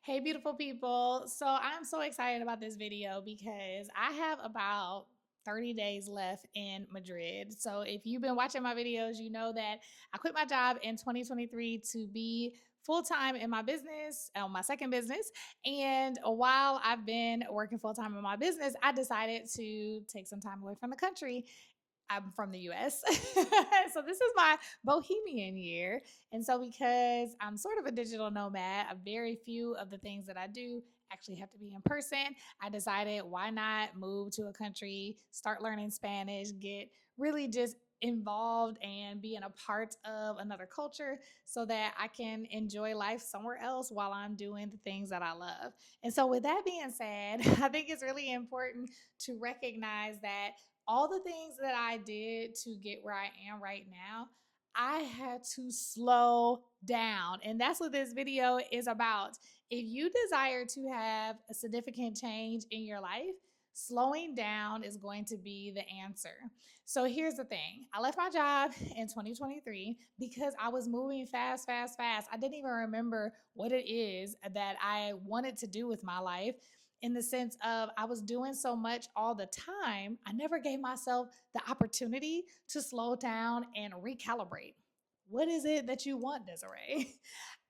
Hey, beautiful people. So I'm so excited about this video because I have about 30 days left in Madrid. So if you've been watching my videos, you know that I quit my job in 2023 to be full time in my business, my second business. And while I've been working full time in my business, I decided to take some time away from the country. I'm from the US. So this is my bohemian year. And so because I'm sort of a digital nomad, a very few of the things that I do actually have to be in person. I decided why not move to a country, start learning Spanish, get really just involved and being a part of another culture so that I can enjoy life somewhere else while I'm doing the things that I love. And so with that being said, I think it's really important to recognize that all the things that I did to get where I am right now, I had to slow down. And that's what this video is about. If you desire to have a significant change in your life, slowing down is going to be the answer. So here's the thing. I left my job in 2023 because I was moving fast, fast, fast. I didn't even remember what it is that I wanted to do with my life, in the sense of I was doing so much all the time, I never gave myself the opportunity to slow down and recalibrate. What is it that you want, Desiree?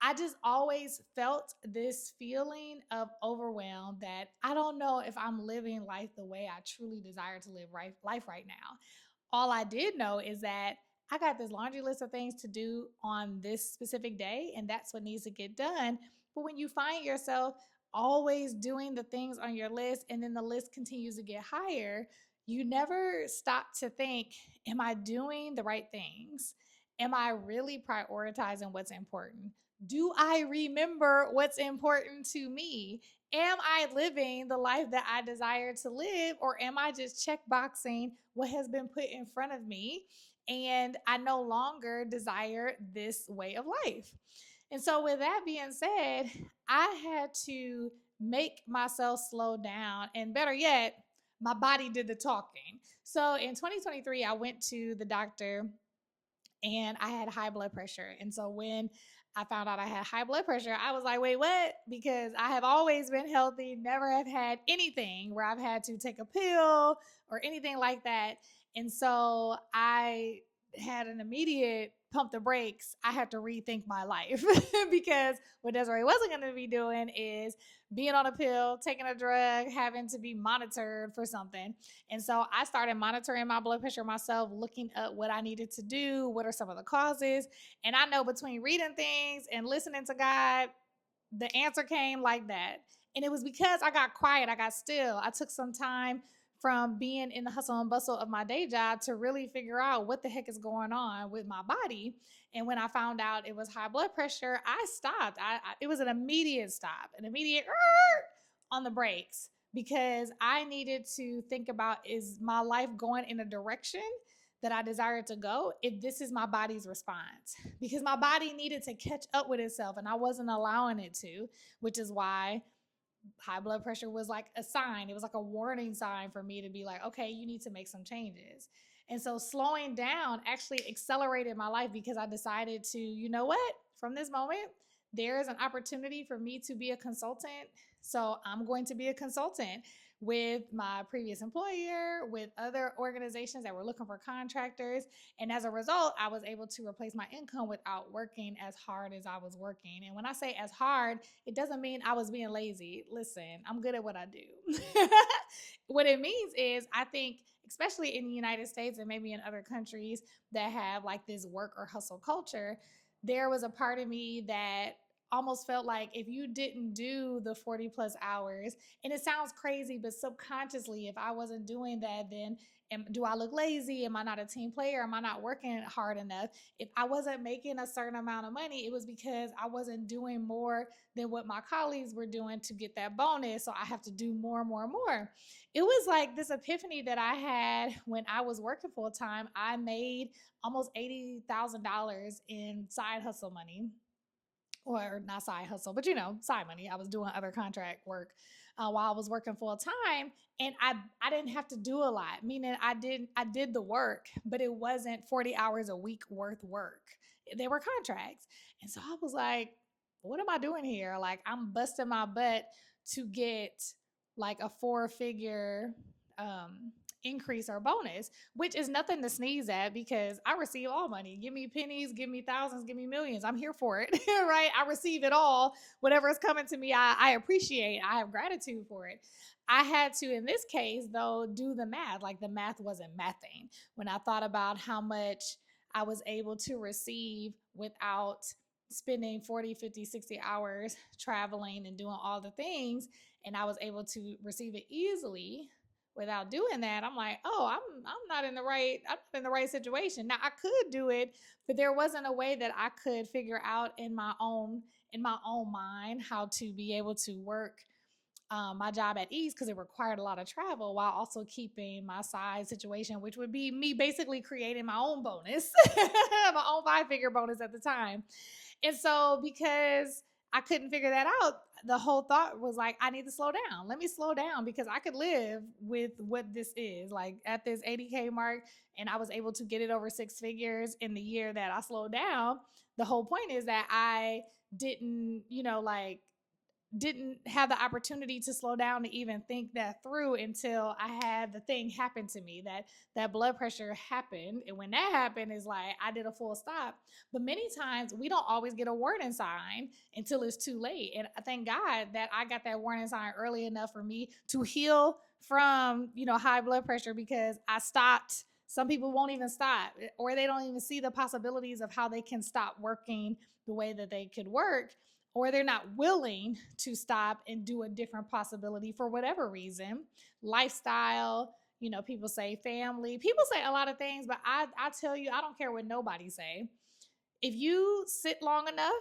I just always felt this feeling of overwhelm that I don't know if I'm living life the way I truly desire to live life right now. All I did know is that I got this laundry list of things to do on this specific day, and that's what needs to get done. But when you find yourself always doing the things on your list and then the list continues to get higher, you never stop to think, am I doing the right things? Am I really prioritizing what's important? Do I remember what's important to me? Am I living the life that I desire to live, or am I just checkboxing what has been put in front of me? And I no longer desire this way of life. And so, with that being said, I had to make myself slow down. And better yet, my body did the talking. So, in 2023, I went to the doctor and I had high blood pressure. And so, when I found out I had high blood pressure, I was like, wait, what? Because I have always been healthy, never have had anything where I've had to take a pill or anything like that. And so I had an immediate pump the brakes. I had to rethink my life because what Desiree wasn't going to be doing is being on a pill, taking a drug, having to be monitored for something. And so I started monitoring my blood pressure myself, looking up what I needed to do, what are some of the causes. And I know between reading things and listening to God, the answer came like that. And it was because I got quiet, I got still. I took some time from being in the hustle and bustle of my day job to really figure out what the heck is going on with my body. And when I found out it was high blood pressure, I stopped. It was an immediate stop, an immediate on the brakes, because I needed to think about, is my life going in a direction that I desired to go, if this is my body's response? Because my body needed to catch up with itself and I wasn't allowing it to, which is why high blood pressure was like a sign. It was like a warning sign for me to be like, okay, you need to make some changes. And so slowing down actually accelerated my life because I decided to, you know what, from this moment, there is an opportunity for me to be a consultant. So I'm going to be a consultant with my previous employer, with other organizations that were looking for contractors. And as a result, I was able to replace my income without working as hard as I was working. And when I say as hard, it doesn't mean I was being lazy. Listen, I'm good at what I do. What it means is, I think, especially in the United States and maybe in other countries that have like this work or hustle culture, there was a part of me that almost felt like if you didn't do the 40 plus hours, and it sounds crazy, but subconsciously, if I wasn't doing that, then do I look lazy? Am I not a team player? Am I not working hard enough? If I wasn't making a certain amount of money, it was because I wasn't doing more than what my colleagues were doing to get that bonus. So I have to do more and more and more. It was like this epiphany that I had when I was working full time. I made almost $80,000 in side hustle money, or not side hustle, but side money. I was doing other contract work while I was working full time, and I didn't have to do a lot. Meaning, I did the work, but it wasn't 40 hours a week worth work. They were contracts, and so I was like, what am I doing here? Like, I'm busting my butt to get like a four-figure increase or bonus, which is nothing to sneeze at because I receive all money. Give me pennies, give me thousands, give me millions. I'm here for it, right? I receive it all. Whatever is coming to me, I appreciate. I have gratitude for it. I had to, in this case, though, do the math. Like the math wasn't mathing. When I thought about how much I was able to receive without spending 40, 50, 60 hours traveling and doing all the things, and I was able to receive it easily without doing that, I'm like, oh, I'm not in the right situation. Now I could do it, but there wasn't a way that I could figure out in my own mind how to be able to work my job at ease because it required a lot of travel while also keeping my side situation, which would be me basically creating my own bonus, my own five-figure bonus at the time. And so because I couldn't figure that out, the whole thought was like, I need to slow down. Let me slow down because I could live with what this is like at this 80K mark. And I was able to get it over six figures in the year that I slowed down. The whole point is that I didn't, didn't have the opportunity to slow down to even think that through until I had the thing happen to me, that blood pressure happened. And when that happened, is like I did a full stop. But many times we don't always get a warning sign until it's too late. And I thank God that I got that warning sign early enough for me to heal from, high blood pressure because I stopped. Some people won't even stop, or they don't even see the possibilities of how they can stop working the way that they could work, or they're not willing to stop and do a different possibility for whatever reason. Lifestyle, people say family, people say a lot of things, but I tell you, I don't care what nobody say. If you sit long enough,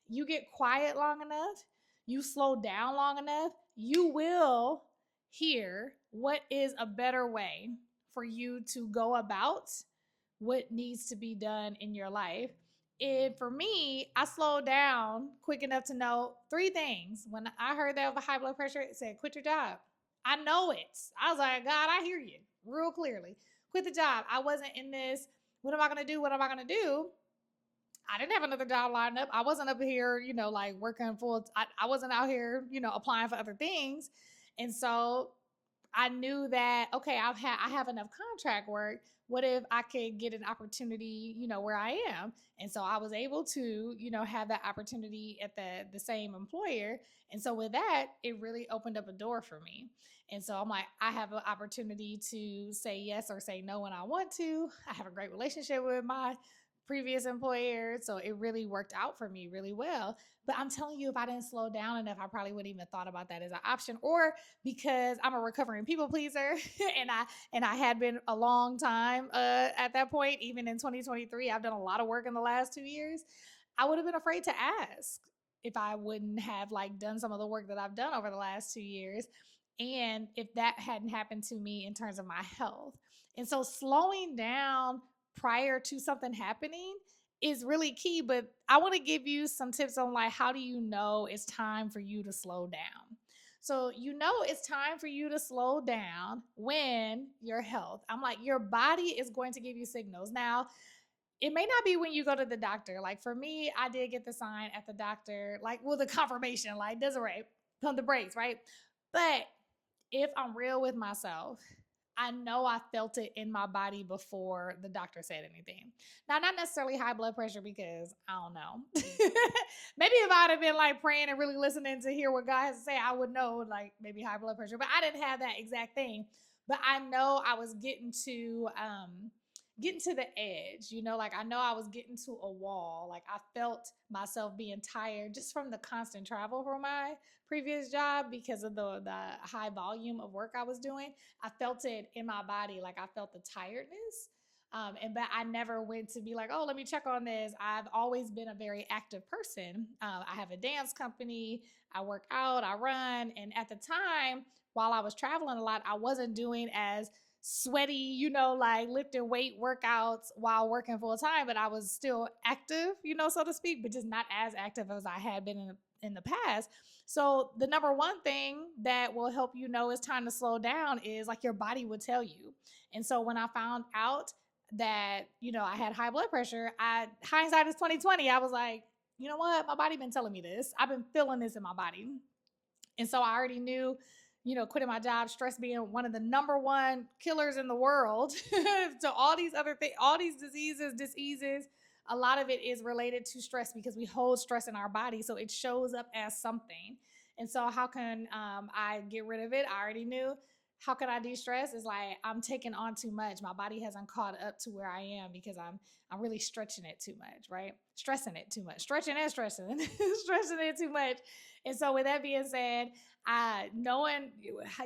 you get quiet long enough, you slow down long enough, you will hear what is a better way for you to go about what needs to be done in your life. And for me, I slowed down quick enough to know three things. When I heard that of a high blood pressure, it said, quit your job. I know it. I was like, God, I hear you real clearly. Quit the job. I wasn't in this. What am I going to do? What am I going to do? I didn't have another job lined up. I wasn't up here, like working full. I wasn't out here, applying for other things. And so I knew that, okay, I have enough contract work. What if I could get an opportunity, where I am? And so I was able to, have that opportunity at the same employer. And so with that, it really opened up a door for me. And so I'm like, I have an opportunity to say yes or say no when I want to. I have a great relationship with my previous employer. So it really worked out for me really well. But I'm telling you, if I didn't slow down enough, I probably wouldn't even thought about that as an option. Or because I'm a recovering people pleaser, and I had been a long time at that point. Even in 2023, I've done a lot of work in the last 2 years. I would have been afraid to ask if I wouldn't have like done some of the work that I've done over the last 2 years, and if that hadn't happened to me in terms of my health. And so slowing down prior to something happening is really key. But I want to give you some tips on like how do you know it's time for you to slow down. So it's time for you to slow down when your health. I'm like, your body is going to give you signals. Now, it may not be when you go to the doctor. Like for me, I did get the sign at the doctor, like, well, the confirmation, like, Desiree, pump the brakes, right? But if I'm real with myself, I know I felt it in my body before the doctor said anything. Now, not necessarily high blood pressure because I don't know. Maybe if I'd have been like praying and really listening to hear what God has to say, I would know like maybe high blood pressure. But I didn't have that exact thing. But I know I was getting to the edge, like I know I was getting to a wall. Like I felt myself being tired just from the constant travel from my previous job because of the high volume of work I was doing. I felt it in my body. Like I felt the tiredness. But I never went to be like, oh, let me check on this. I've always been a very active person. I have a dance company. I work out, I run. And at the time, while I was traveling a lot, I wasn't doing as sweaty, like lifting weight workouts while working full time, but I was still active, so to speak, but just not as active as I had been in the past. So the number one thing that will help you know it's time to slow down is like your body would tell you. And so when I found out that, I had high blood pressure, hindsight is 2020. I was like, you know what? My body been telling me this. I've been feeling this in my body. And so I already knew, quitting my job, stress being one of the number one killers in the world. So all these other things, all these diseases, a lot of it is related to stress because we hold stress in our body. So it shows up as something. And so how can I get rid of it? I already knew. How can I de-stress? Is like I'm taking on too much. My body hasn't caught up to where I am because I'm really stretching it too much, right? Stressing it too much. Stretching and stressing. Stressing it too much. And so with that being said, knowing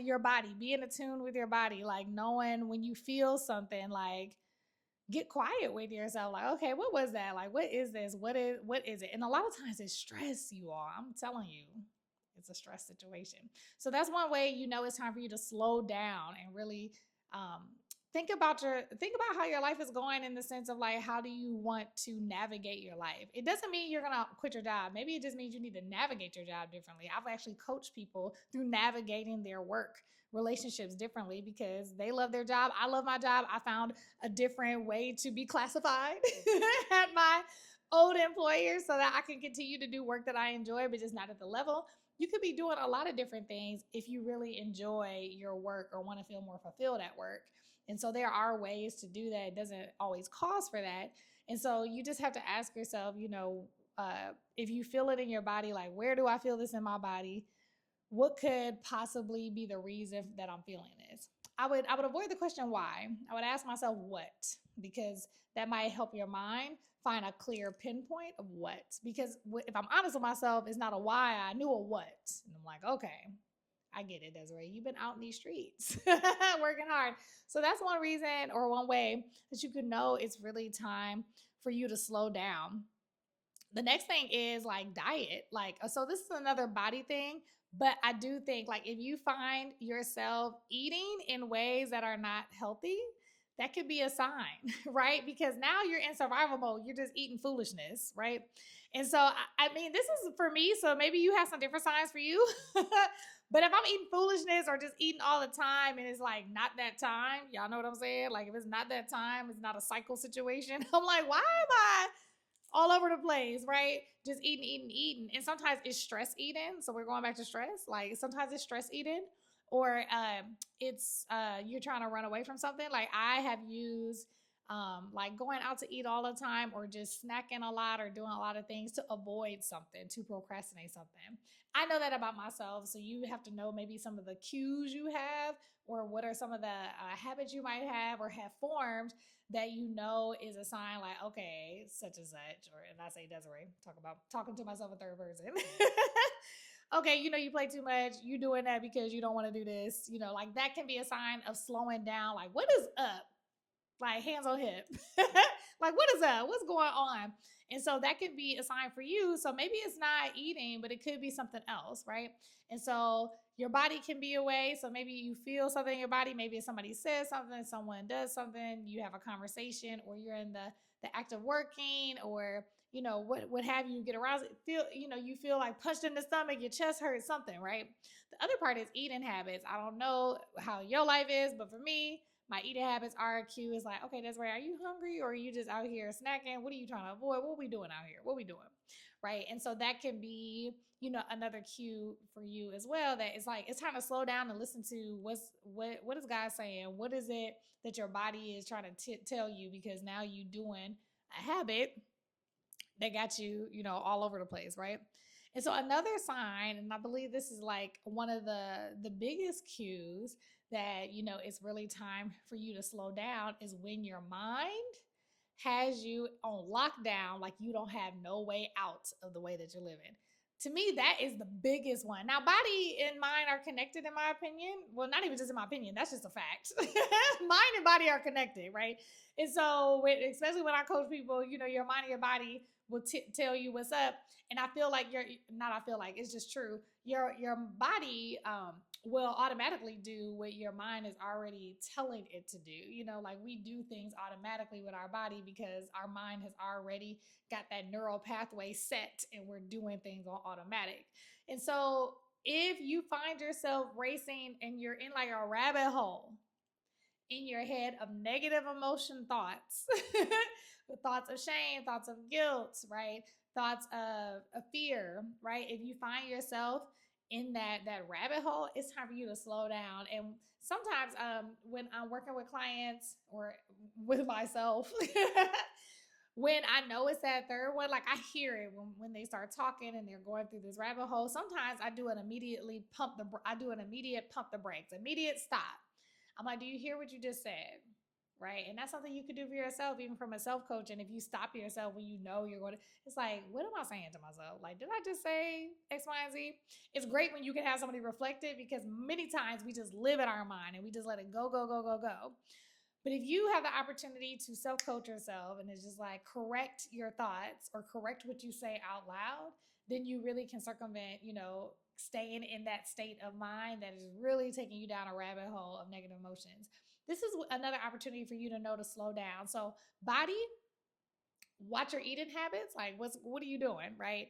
your body, being attuned with your body, like knowing when you feel something, like get quiet with yourself. Like, okay, what was that? Like, what is this? What is it? And a lot of times it's stress, you all. I'm telling you, it's a stress situation. So that's one way it's time for you to slow down and really um, think about how your life is going in the sense of like how do you want to navigate your life. It doesn't mean you're gonna quit your job. Maybe it just means you need to navigate your job differently. I've actually coached people through navigating their work relationships differently because they love their job. I love my job. I found a different way to be classified at my old employer so that I can continue to do work that I enjoy, but just not at the level. You could be doing a lot of different things if you really enjoy your work or want to feel more fulfilled at work. And so there are ways to do that. It doesn't always cost for that. And so you just have to ask yourself, if you feel it in your body, like, where do I feel this in my body? What could possibly be the reason that I'm feeling this? I would avoid the question why. I would ask myself what, because that might help your mind find a clear pinpoint of what. Because if I'm honest with myself, it's not a why, I knew a what. And I'm like, okay, I get it, Desiree. You've been out in these streets working hard. So that's one reason or one way that you can know it's really time for you to slow down. The next thing is like diet. Like, so this is another body thing, but I do think like if you find yourself eating in ways that are not healthy, that could be a sign, right? Because now you're in survival mode. You're just eating foolishness, right? And so, I mean, this is for me. So maybe you have some different signs for you. But if I'm eating foolishness or just eating all the time and it's like not that time, y'all know what I'm saying? Like if it's not that time, it's not a cycle situation. I'm like, why am I all over the place, right? Just eating, eating, eating. And sometimes it's stress eating. So we're going back to stress. Like sometimes it's stress eating, or it's you're trying to run away from something. Like I have used like going out to eat all the time or just snacking a lot or doing a lot of things to avoid something, to procrastinate something. I know that about myself. So you have to know maybe some of the cues you have or what are some of the habits you might have or have formed that is a sign like, okay, such and such, or and I say Desiree, talking to myself in third person. Okay, you play too much, you doing that because you don't want to do this, like that can be a sign of slowing down. Like, what is up? Like hands on hip. Like, what is up? What's going on? And so that could be a sign for you. So maybe it's not eating, but it could be something else, right? And so your body can be away. So maybe you feel something in your body. Maybe somebody says something, someone does something, you have a conversation, or you're in the act of working, or what have you, get aroused, you feel like punched in the stomach, your chest hurts, something, right? The other part is eating habits. I don't know how your life is, but for me, my eating habits are a cue. Is like, okay, Desiree, are you hungry or are you just out here snacking? What are you trying to avoid? What are we doing out here? What are we doing? Right. And so that can be, another cue for you as well. That it's like it's time to slow down and listen to what is God saying? What is it that your body is trying to tell you? Because now you doing a habit that got you, all over the place, right? And so another sign, and I believe this is like one of the biggest cues that it's really time for you to slow down is when your mind has you on lockdown, like you don't have no way out of the way that you're living. To me, that is the biggest one. Now, body and mind are connected, in my opinion. Well, not even just in my opinion, that's just a fact. Mind and body are connected, right? And so, especially when I coach people, your mind and your body will tell you what's up. And I feel like it's just true. Your body will automatically do what your mind is already telling it to do. Like we do things automatically with our body because our mind has already got that neural pathway set and we're doing things on automatic. And so if you find yourself racing and you're in like a rabbit hole in your head of negative emotion thoughts, thoughts of shame, thoughts of guilt, right? thoughts of fear, right? If you find yourself in that rabbit hole, it's time for you to slow down. And sometimes when I'm working with clients or with myself, when I know it's that third one, like I hear it when they start talking and they're going through this rabbit hole. Sometimes I do an immediate pump the brakes, immediate stop. I'm like, do you hear what you just said? Right. And that's something you could do for yourself, even from a self coach. And if you stop yourself when you know you're going to, it's like, what am I saying to myself? Like, did I just say X, Y, and Z? It's great when you can have somebody reflect it, because many times we just live in our mind and we just let it go, go, go, go, go. But if you have the opportunity to self coach yourself and it's just like correct your thoughts or correct what you say out loud, then you really can circumvent, staying in that state of mind that is really taking you down a rabbit hole of negative emotions. This is another opportunity for you to know to slow down. So, body, watch your eating habits. Like, what are you doing, right?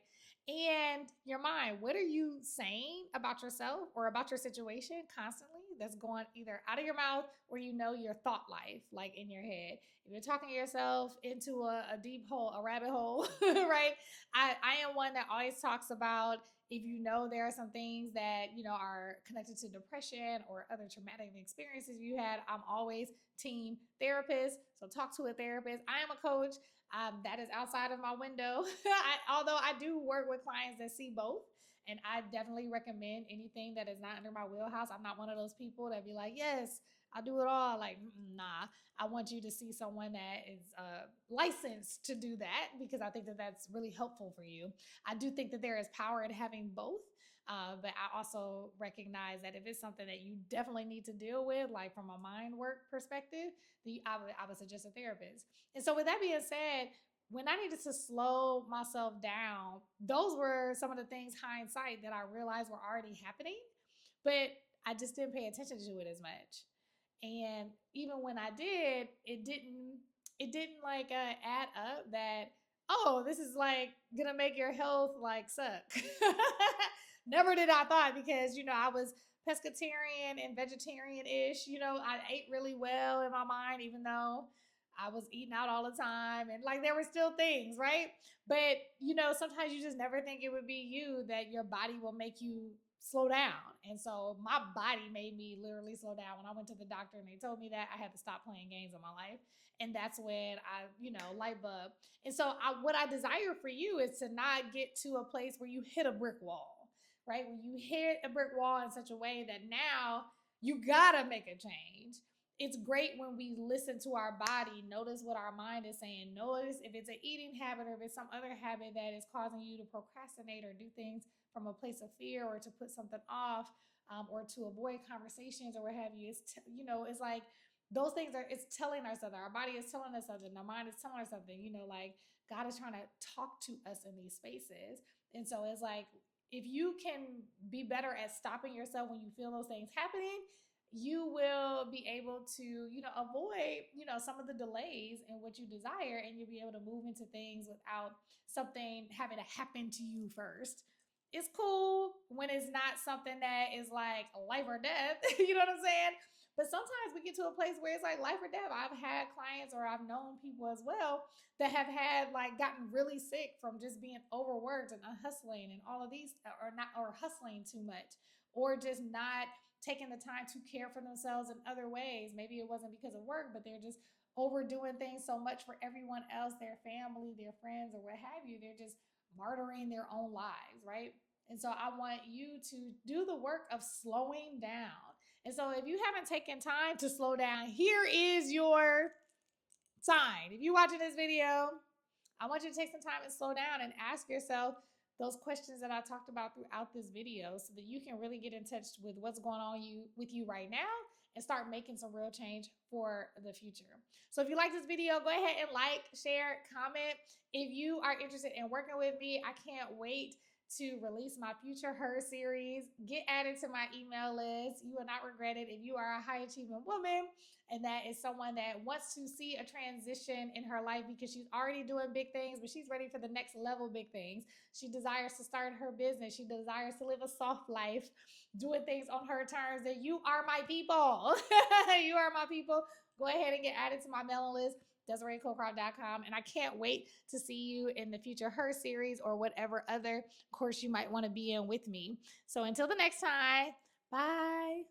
And your mind, what are you saying about yourself or about your situation constantly that's going either out of your mouth or your thought life, like in your head? If you're talking yourself into a deep hole, a rabbit hole, right? I am one that always talks about, if there are some things that are connected to depression or other traumatic experiences you had, I'm always team therapist. So talk to a therapist. I am a coach. That is outside of my window. Although I do work with clients that see both, and I definitely recommend anything that is not under my wheelhouse. I'm not one of those people that be like, yes, I do it all. Like, nah, I want you to see someone that is licensed to do that, because I think that that's really helpful for you. I do think that there is power in having both. But I also recognize that if it's something that you definitely need to deal with, like from a mind work perspective, I would suggest a therapist. And so, with that being said, when I needed to slow myself down, those were some of the things, hindsight, that I realized were already happening, but I just didn't pay attention to it as much. And even when I did, it didn't like add up that, oh, this is like gonna make your health like suck. Never did I thought, because I was pescatarian and vegetarian-ish. I ate really well in my mind, even though I was eating out all the time, and like there were still things, right? But sometimes you just never think it would be you, that your body will make you slow down. And so my body made me literally slow down. When I went to the doctor and they told me that, I had to stop playing games in my life. And that's when light bulb. And so what I desire for you is to not get to a place where you hit a brick wall, right? When you hit a brick wall in such a way that now you gotta make a change. It's great when we listen to our body, notice what our mind is saying, notice if it's an eating habit or if it's some other habit that is causing you to procrastinate or do things from a place of fear, or to put something off, or to avoid conversations or what have you. It's like those things it's telling us something. Our body is telling us something. Our mind is telling us something. Like God is trying to talk to us in these spaces. And so it's like, if you can be better at stopping yourself when you feel those things happening, you will be able to, avoid, some of the delays in what you desire, and you'll be able to move into things without something having to happen to you first. It's cool when it's not something that is like life or death, you know what I'm saying? But sometimes we get to a place where it's like life or death. I've had clients, or I've known people as well, that have had like gotten really sick from just being overworked and hustling and all of these, or hustling too much, or just not taking the time to care for themselves in other ways. Maybe it wasn't because of work, but they're just overdoing things so much for everyone else, their family, their friends, or what have you. They're just martyring their own lives, right? And so I want you to do the work of slowing down. And so if you haven't taken time to slow down, here is your sign. If you're watching this video, I want you to take some time and slow down and ask yourself those questions that I talked about throughout this video, so that you can really get in touch with what's going on with you right now, and start making some real change for the future. So if you like this video, go ahead and like, share, comment. If you are interested in working with me, I can't wait to release my Future Her series. Get added to my email list. You will not regret it if you are a high achieving woman, and that is someone that wants to see a transition in her life, because she's already doing big things, but she's ready for the next level big things. She desires to start her business. She desires to live a soft life, doing things on her terms. That you are my people. You are my people. Go ahead and get added to my mailing list. DesireeColecroft.com. And I can't wait to see you in the future Her series or whatever other course you might want to be in with me. So until the next time, bye.